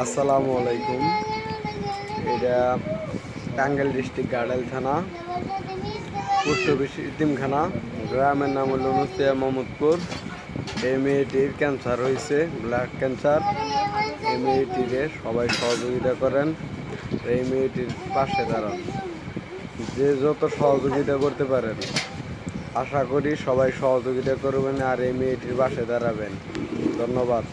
আসসালামু আলাইকুম। এটা টাঙ্গাইল ডিস্ট্রিক্ট গাড়াইল থানা, পোস্ট অফিস ইতিমখানা। গ্রামের নাম হল নুসিয়া মোহাম্মদপুর। এই মেয়েটির ক্যান্সার হয়েছে, ব্লাড ক্যান্সার। এই মেয়েটিরে সবাই সহযোগিতা করেন, এই মেয়েটির পাশে দাঁড়ান। যে যত সহযোগিতা করতে পারেন, আশা করি সবাই সহযোগিতা করবেন আর এই মেয়েটির পাশে দাঁড়াবেন। ধন্যবাদ।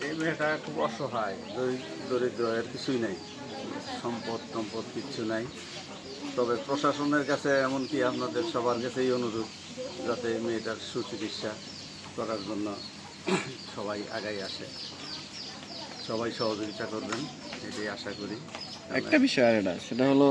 এই মেয়েটা খুব অসহায়, দরিদ্র, এর কিছুই নাই, সম্পদ কিচ্ছু নাই। তবে প্রশাসনের কাছে, এমনকি আপনাদের সবার কাছেই অনুরোধ, যাতে মেয়েটার সুচিকিৎসা করার জন্য সবাই আগাই আসে, সবাই সহযোগিতা করবেন, এটাই আশা করি। একটা বিষয় আর এটা, সেটা হলো